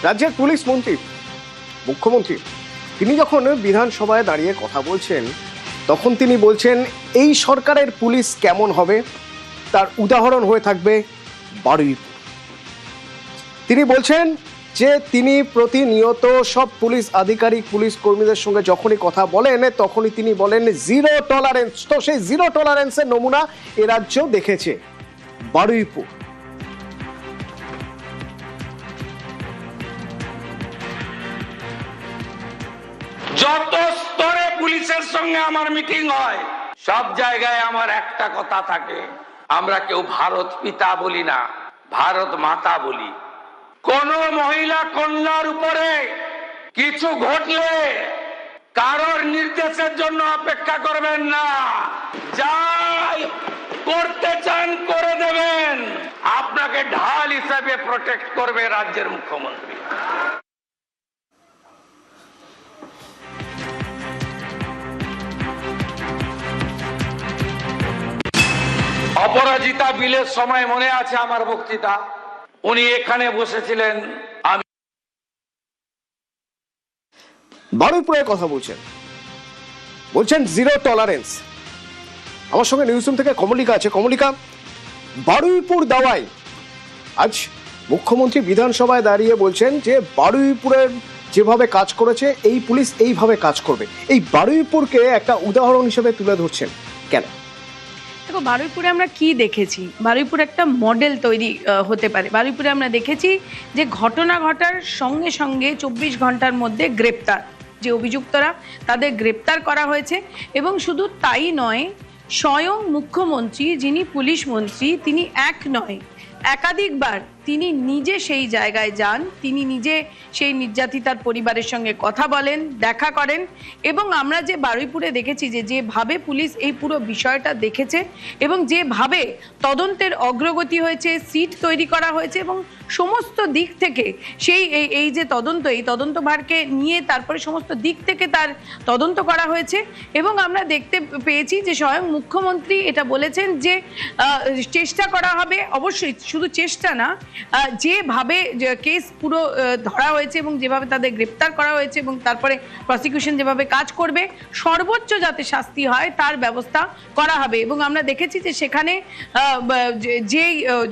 রাজ্যের পুলিশ মন্ত্রী, মুখ্যমন্ত্রী, তিনি যখন বিধানসভায় দাঁড়িয়ে কথা বলছেন তখন তিনি বলছেন এই সরকারের পুলিশ কেমন হবে তার উদাহরণ হয়ে থাকবে বারুইপুর। তিনি বলছেন যে তিনি প্রতিনিয়ত সব পুলিশ আধিকারিক পুলিশ কর্মীদের সঙ্গে যখনই কথা বলেন তখনই তিনি বলেন জিরো টলারেন্স। তো সেই জিরো টলারেন্সের নমুনা এ রাজ্য দেখেছে বারুইপুর। যত স্তরে পুলিশের সঙ্গে আমার মিটিং হয় সব জায়গায় আমার একটা কথা থাকে, আমরা কেউ ভারত পিতা বলি না, ভারত মাতা বলি। কোন মহিলা কন্যার উপরে কিছু ঘটলে কারোর নির্দেশের জন্য অপেক্ষা করবেন না, যাই করতে চান করে দেবেন। আপনাকে ঢাল হিসেবে প্রোটেক্ট করবে রাজ্যের মুখ্যমন্ত্রী। অপরাজিতা বিলের সময় মনে আছে আমার বক্তৃতা, উনি এখানে বসেছিলেন, আমি বারুইপুরের কথা বলছেন জিরো টলারেন্স। আমার সঙ্গে নিউজরুম থেকে কমলিকা আছে। কমলিকা, বারুইপুর দাওয়ায় আজ মুখ্যমন্ত্রী বিধানসভায় দাঁড়িয়ে বলছেন যে বারুইপুরের যেভাবে কাজ করেছে এই পুলিশ এইভাবে কাজ করবে। এই বারুইপুরকে একটা উদাহরণ হিসেবে তুলে ধরছেন কেন? দেখো, বারুইপুরে আমরা কি দেখেছি, বারুইপুর একটা মডেল তৈরি হতে পারে। বারুইপুরে আমরা দেখেছি যে ঘটনা ঘটার সঙ্গে সঙ্গে 24 ঘন্টার মধ্যে গ্রেপ্তার, যে অভিযুক্তরা তাদের গ্রেপ্তার করা হয়েছে। এবং শুধু তাই নয়, স্বয়ং মুখ্যমন্ত্রী যিনি পুলিশ মন্ত্রী তিনি এক নয় একাধিকবার তিনি নিজে সেই জায়গায় যান, তিনি নিজে সেই নির্যাতিতার পরিবারের সঙ্গে কথা বলেন, দেখা করেন। এবং আমরা যে বারুইপুরে দেখেছি যেভাবে পুলিশ এই পুরো বিষয়টা দেখেছে এবং যেভাবে তদন্তের অগ্রগতি হয়েছে, সিট তৈরি করা হয়েছে এবং সমস্ত দিক থেকে সেই এই যে তদন্ত, এই তদন্তভারকে নিয়ে তারপরে সমস্ত দিক থেকে তার তদন্ত করা হয়েছে। এবং আমরা দেখতে পেয়েছি যে স্বয়ং মুখ্যমন্ত্রী এটা বলেছেন যে চেষ্টা করা হবে, অবশ্যই শুধু চেষ্টা না, যেভাবে কেস পুরো ধরা হয়েছে এবং যেভাবে তাদের গ্রেপ্তার করা হয়েছে এবং তারপরে প্রসিকিউশন যেভাবে কাজ করবে সর্বোচ্চ যাতে শাস্তি হয় তার ব্যবস্থা করা হবে। এবং আমরা দেখেছি যে সেখানে যে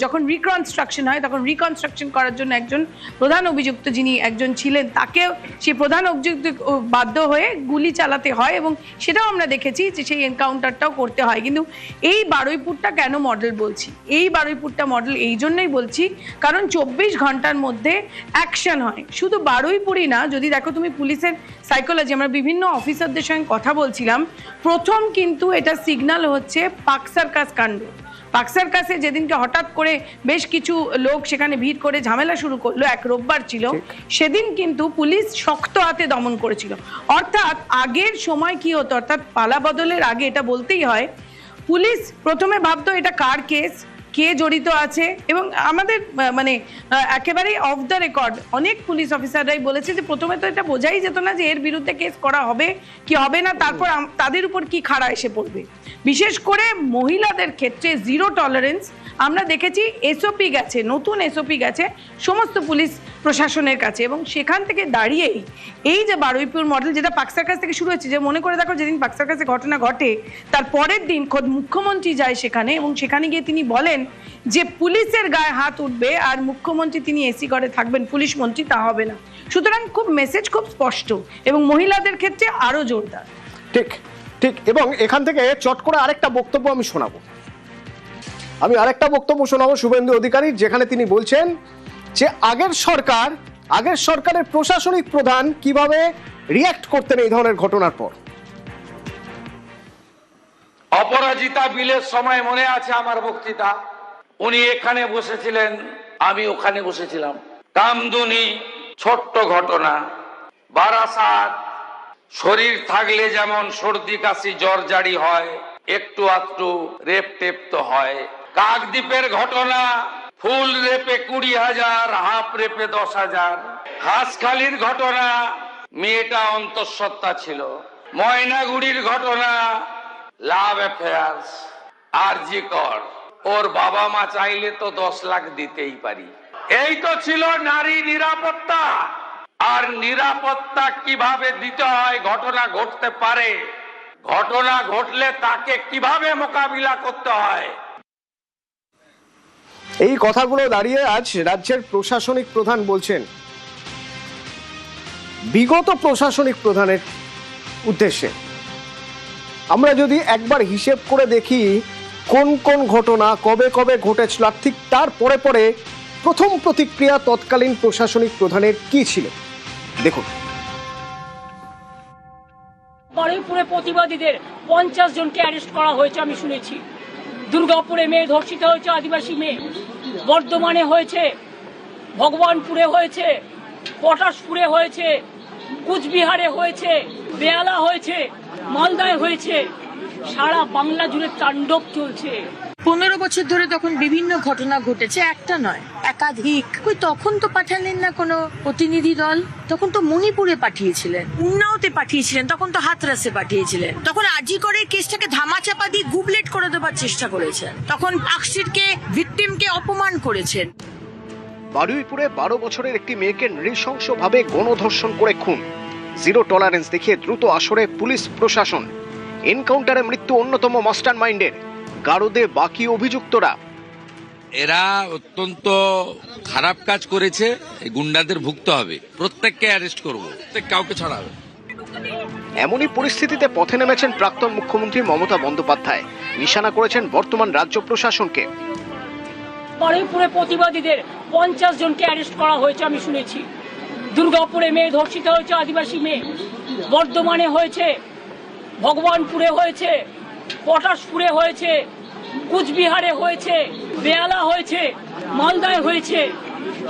যখন রিকনস্ট্রাকশন হয় তখন রিকনস্ট্রাকশন করার জন্য একজন প্রধান অভিযুক্ত যিনি একজন ছিলেন তাকেও সেই প্রধান অভিযুক্ত বাধ্য হয়ে গুলি চালাতে হয় এবং সেটাও আমরা দেখেছি যে সেই এনকাউন্টারটাও করতে হয়। কিন্তু এই বারুইপুরটা কেন মডেল বলছি? এই বারুইপুরটা মডেল এই জন্যই বলছি কারণ 24 ঘন্টার মধ্যে অ্যাকশন হয়। শুধু বারুইপুরই না, যদি দেখো তুমি পুলিশের সাইকোলজি, আমরা বিভিন্ন অফিসারদের সঙ্গে কথা বলছিলাম, প্রথম কিন্তু এটা সিগন্যাল হচ্ছে পাক সার্কাস কাণ্ড। পাক সার্কাসে যেদিনকে হঠাৎ করে বেশ কিছু লোক সেখানে ভিড় করে ঝামেলা শুরু করলো, এক রোববার ছিল, সেদিন কিন্তু পুলিশ শক্ত হাতে দমন করেছিল। অর্থাৎ আগের সময় কি হতো, অর্থাৎ পালা বদলের আগে এটা বলতেই হয়, পুলিশ প্রথমে ভাবতো এটা কার কেস, কে জড়িত আছে। এবং আমাদের মানে একেবারেই অফ দ্য রেকর্ড অনেক পুলিশ অফিসাররাই বলেছে যে প্রথমে তো এটা বোঝাই যেত না যে এর বিরুদ্ধে কেস করা হবে কি হবে না, তারপর তাদের উপর কি খাড়া এসে পড়বে। বিশেষ করে মহিলাদের ক্ষেত্রে জিরো টলারেন্স আমরা দেখেছি, এসওপি গেছে, নতুন এসওপি গেছে সমস্ত পুলিশ প্রশাসনের কাছে। এবং সেখান থেকে দাঁড়িয়েই এই যে বারুইপুর মডেল যেটা পাক সার্কাস থেকে শুরু হয়েছে, যে মনে করে দেখো যেদিন পাক সার্কাসে ঘটনা ঘটে তার পরের দিন খোদ মুখ্যমন্ত্রী যায় সেখানে এবং সেখানে গিয়ে তিনি বলেন যে পুলিশের গায়ে হাত উঠবে আর মুখ্যমন্ত্রী তিনি এসি ঘরে থাকবেন, পুলিশ মন্ত্রী তা হবে না। সুতরাং খুব মেসেজ খুব স্পষ্ট এবং মহিলাদের ক্ষেত্রে আরো জোরদার। ঠিক ঠিক। এবং এখান থেকে চট করে আরেকটা বক্তব্য আমি শোনাবো শুভেন্দু অধিকারী, যেখানে তিনি বলছেন যে আগের সরকারের প্রশাসনিক প্রধান কিভাবে রিঅ্যাক্ট করতেন এই ধরনের ঘটনার পর। অপরাজিতা বিলের সময় মনে আছে আমার বক্তৃতা, উনি এখানে বসেছিলেন, আমি ওখানে বসেছিলাম। কামদুনি ছোট্ট ঘটনা, বারাসাত শরীর থাকলে যেমন সর্দি কাশি জ্বর জারি হয়, একটু আধটু রেপ টেপ তো হয়। কাকদ্বীপের ঘটনা, ফুল রেপে 20,000, হাফ রেপে 10,000। হাঁসখালির ঘটনা, মেয়েটা অন্তঃসত্ত্বা ছিল। ময়নাগুড়ির ঘটনা, লাভ অ্যাফেয়ার্স। আরজি কর, ওর বাবা মা চাইলে তো 10 লাখ দিতেই পারি। এই তো ছিল নারী নিরাপত্তা। আর নিরাপত্তা কিভাবে দিতে হয়, ঘটনা ঘটতে পারে, ঘটনা ঘটলে তাকে কিভাবে মোকাবিলা করতে হয়। এই কথাগুলো দাঁড়িয়ে আজ রাজ্যের প্রশাসনিক প্রধান বলছেন বিগত প্রশাসনিক প্রধানের উদ্দেশ্যে। আমরা যদি একবার হিসেব করে দেখি কোন কোন ঘটনা কবে কবে ঘটেছিল, আর ঠিক তার পরে পরে প্রথম প্রতিক্রিয়া তৎকালীন প্রশাসনিক প্রধানের কি ছিল দেখুন। বারুইপুরে প্রতিবাদীদের 50 জনকে অ্যারেস্ট করা হয়েছে আমি শুনেছি। দুর্গাপুরে মেয়ে ধর্ষিত হয়েছে, আদিবাসী মেয়ে। বর্ধমানে হয়েছে, ভগবানপুরে হয়েছে, পটাশপুরে হয়েছে, কুচবিহারে হয়েছে, বেহালা হয়েছে, মালদায় হয়েছে। সারা বাংলা জুড়ে তাণ্ডব চলছে। 15 বছর ধরে তখন বিভিন্ন ঘটনা ঘটেছে, একটা নয় একাধিক। কই তখন তো পাঠালেন না কোনো প্রতিনিধি দল? তখন তো মণিপুরে পাঠিয়েছিলেন, উন্নাওতে পাঠিয়েছিলেন, তখন তো হাতরাসে পাঠিয়েছিলেন, তখন আজিকরের কেসটাকে ধামাচাপা দিয়ে গুবলেট করে দেবার চেষ্টা করেছেন, তখন পাকশিরকে ভিকটিমকে অপমান করেছেন। বারুইপুরে 12 বছরের একটি মেয়েকে নৃশংসভাবে গণধর্ষণ করে খুন। জিরো টলারেন্স দেখিয়ে দ্রুত আসরে পুলিশ প্রশাসন। এনকাউন্টারে মৃত্যু অন্যতম মাস্টার মাইন্ডের, গারদে বাকি অভিযুক্তরা। এরা অত্যন্ত খারাপ কাজ করেছে, এই গুন্ডাদের ভুগতে হবে, প্রত্যেককে অ্যারেস্ট করব, প্রত্যেক কাউকে ছাড়াবে। এমনই পরিস্থিতিতে পথে নেমেছেন প্রাক্তন মুখ্যমন্ত্রী মমতা বন্দ্যোপাধ্যায়। নিশানা করেছেন বর্তমান রাজ্য প্রশাসনকে। বারুইপুরে প্রতিবাদীদের 50 জনকে অ্যারেস্ট করা হয়েছে আমি শুনেছি। দুর্গাপুরে মেয়ে ধর্ষিত হয়েছে, আদিবাসী মেয়ে। বর্ধমানে হয়েছে, ভগবানপুরে হয়েছে, পটাশপুরে হয়েছে, কুচবিহারে হয়েছে, বেহালা হয়েছে, মালদায় হয়েছে।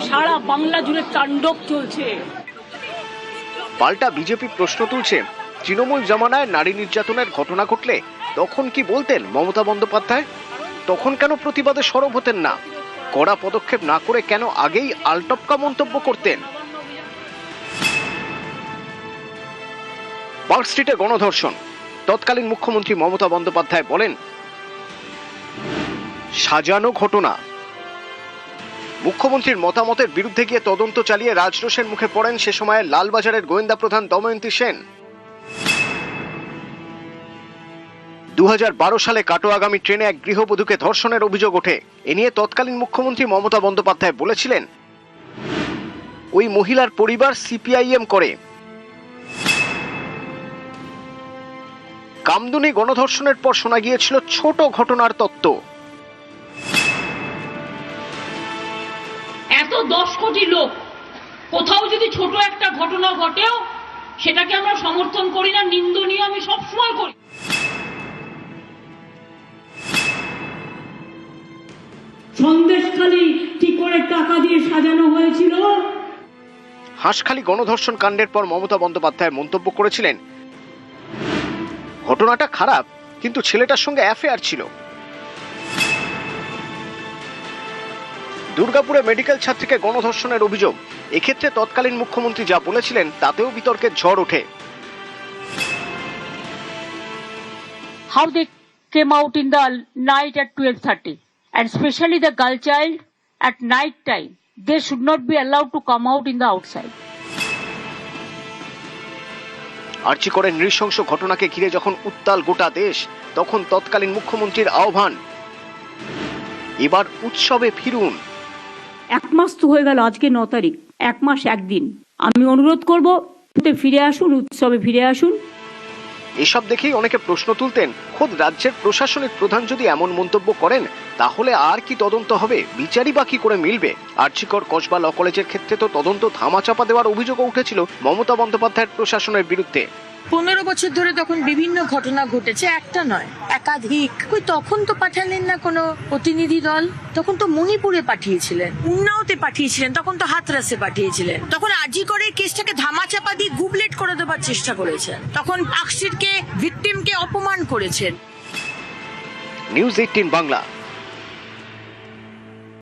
সারা বাংলা জুড়ে তাণ্ডব চলছে। পাল্টা বিজেপি প্রশ্ন তুলছে, তৃণমূল জামানায় নারী নির্যাতনের ঘটনা ঘটলে তখন কি বলতেন মমতা বন্দ্যোপাধ্যায়? তখন কেন প্রতিবাদে সরব হতেন না? কড়া পদক্ষেপ না করে কেন আগেই আলটপকা মন্তব্য করতেন? পার্ক স্ট্রিটে গণধর্ষণ। তৎকালীন মুখ্যমন্ত্রী মমতা বন্দ্যোপাধ্যায় বলেন, সাজানো ঘটনা। মুখ্যমন্ত্রীর মতামতের বিরুদ্ধে গিয়ে তদন্ত চালিয়ে রাজরোষের মুখে পড়েন সে সময়ের লালবাজারের গোয়েন্দা প্রধান দময়ন্তী সেন। 2012 সালে কাটোয়াগামী ট্রেনে এক গৃহবধূকে ধর্ষণের অভিযোগ ওঠে। এ নিয়ে তৎকালীন মুখ্যমন্ত্রী মমতা বন্দ্যোপাধ্যায় বলেছিলেন, ওই মহিলার পরিবার সিপিআইএম করে। কামদুনি গণধর্ষণের পর শোনা গিয়েছিল ছোট ঘটনার তত্ত্ব। এত 10 কোটি লোক, কোথাও যদি ছোট একটা ঘটনা ঘটেও সেটাকে আমরা সমর্থন করি না, নিন্দনীয় আমি সবসময় করি। সন্দেশখালী কি করে টাকা দিয়ে সাজানো হয়েছিল? হাঁসখালি গণধর্ষণ কাণ্ডের পর মমতা বন্দ্যোপাধ্যায় মন্তব্য করেছিলেন, ঘটনাটা খারাপ, কিন্তু ছেলেটার সঙ্গে অ্যাফেয়ার ছিল। দুর্গাপুরে মেডিকেল ছাত্রীকে গণধর্ষণের অভিযোগ। এক্ষেত্রে তৎকালীন মুখ্যমন্ত্রী যা বলেছিলেন তাতেও বিতর্কের ঝড় ওঠে। How they came out in the night at 12:30, and especially the girl child at night time, they should not be allowed to come out in the outside. আর্চি করে নৃশংস ঘটনাকে ঘিরে যখন উত্তাল গোটা দেশ, তখন তৎকালীন মুখ্যমন্ত্রীর আহ্বান, এবার উৎসবে ফিরুন। 1 মাস তো হয়ে গেল, আজকে 9 তারিখ, 1 মাস 1 দিন। আমি অনুরোধ করব ফিরে আসুন, উৎসবে ফিরে আসুন। এসব দেখেই অনেকে প্রশ্ন তুলতেন, খোদ রাজ্যের প্রশাসনিক প্রধান যদি এমন মন্তব্য করেন তাহলে আর কি তদন্ত হবে? বিচারই বা কি করে মিলবে? আর্চিকর কসবা ল কলেজের ক্ষেত্রে তো তদন্ত ধামাচাপা দেওয়ার অভিযোগও উঠেছিল মমতা বন্দ্যোপাধ্যায়ের প্রশাসনের বিরুদ্ধে। 15 বছর ধরে তখন বিভিন্ন ঘটনা ঘটেছে, একটা নয় একাধিক। কই তখন তো পাঠালেন না কোনো প্রতিনিধি দল? তখন তো মণিপুরে পাঠিয়েছিলেন, উন্নাওতে পাঠিয়েছিলেন, তখন তো হাতরাসে পাঠিয়েছিলেন, তখন আজিকরের কেসটাকে ধামাচাপা দিয়ে গুবলেট করে দেবার চেষ্টা করেছেন, তখন পাকশিরকে ভিকটিমকে অপমান করেছেন। নিউজ 18 বাংলা।